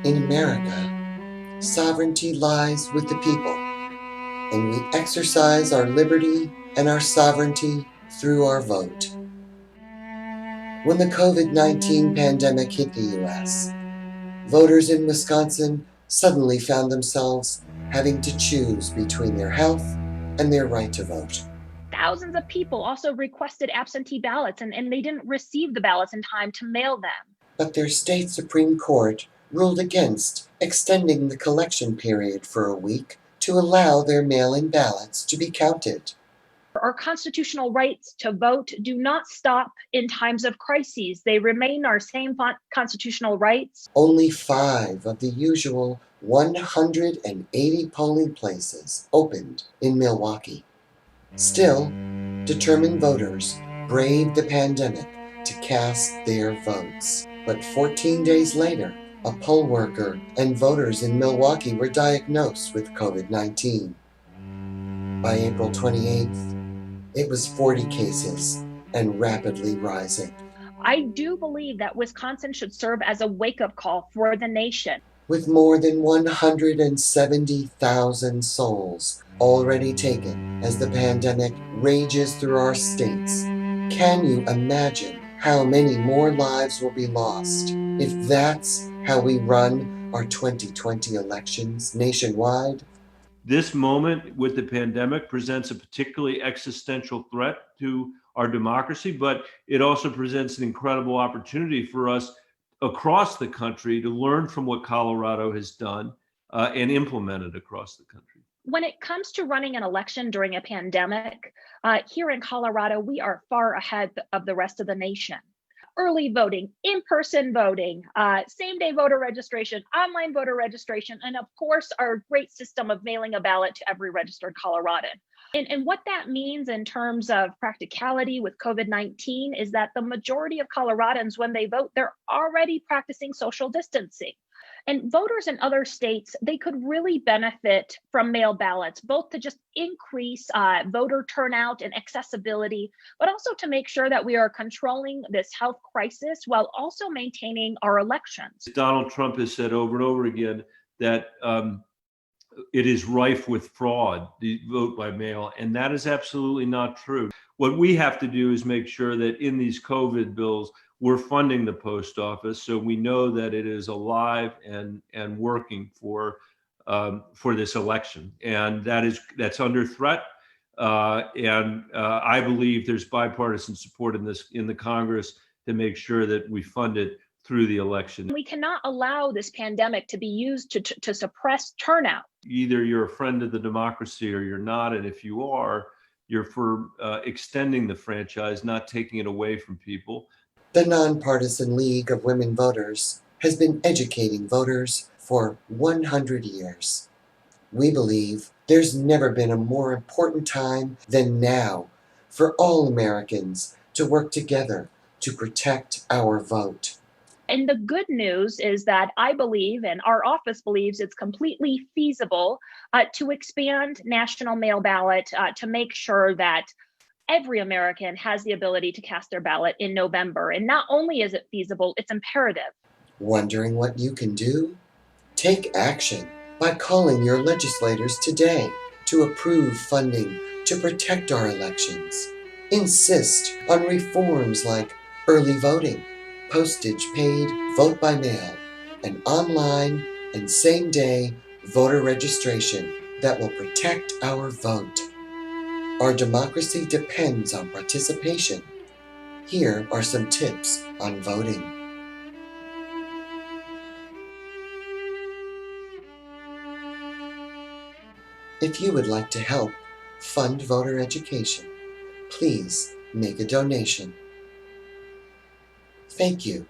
In America, sovereignty lies with the people, and we exercise our liberty and our sovereignty through our vote. When the COVID-19 pandemic hit the U.S., voters in Wisconsin suddenly found themselves having to choose between their health and their right to vote. Thousands of people also requested absentee ballots and they didn't receive the ballots in time to mail them. But their state Supreme Court ruled against extending the collection period for a week to allow their mail-in ballots to be counted. Our constitutional rights to vote do not stop in times of crises. They remain our same constitutional rights. Only 5 of the usual 180 polling places opened in Milwaukee. Still, determined voters braved the pandemic to cast their votes. But 14 days later, a poll worker and voters in Milwaukee were diagnosed with COVID-19. By April 28th, it was 40 cases and rapidly rising. I do believe that Wisconsin should serve as a wake-up call for the nation. With more than 170,000 souls already taken as the pandemic rages through our states, can you imagine how many more lives will be lost if that's how we run our 2020 elections nationwide? This moment with the pandemic presents a particularly existential threat to our democracy, but it also presents an incredible opportunity for us across the country to learn from what Colorado has done and implement it across the country. When it comes to running an election during a pandemic, here in Colorado, we are far ahead of the rest of the nation. Early voting, in-person voting, same-day voter registration, online voter registration, and of course, our great system of mailing a ballot to every registered Coloradan. And what that means in terms of practicality with COVID-19 is that the majority of Coloradans, when they vote, they're already practicing social distancing. And voters in other states, they could really benefit from mail ballots, both to just increase voter turnout and accessibility, but also to make sure that we are controlling this health crisis while also maintaining our elections. Donald Trump has said over and over again that it is rife with fraud, the vote by mail, and that is absolutely not true. What we have to do is make sure that in these COVID bills, we're funding the post office so we know that it is alive and working for this election, and that's under threat. I believe there's bipartisan support in the Congress to make sure that we fund it through the election. We cannot allow this pandemic to be used to suppress turnout. Either you're a friend of the democracy or you're not, and if you are, you're for extending the franchise, not taking it away from people. The Nonpartisan League of Women Voters has been educating voters for 100 years. We believe there's never been a more important time than now for all Americans to work together to protect our vote. And the good news is that I believe, and our office believes, it's completely feasible to expand national mail ballot to make sure that every American has the ability to cast their ballot in November. And not only is it feasible, it's imperative. Wondering what you can do? Take action by calling your legislators today to approve funding to protect our elections. Insist on reforms like early voting, postage paid vote by mail, and online and same-day voter registration that will protect our vote. Our democracy depends on participation. Here are some tips on voting. If you would like to help fund voter education, please make a donation. Thank you.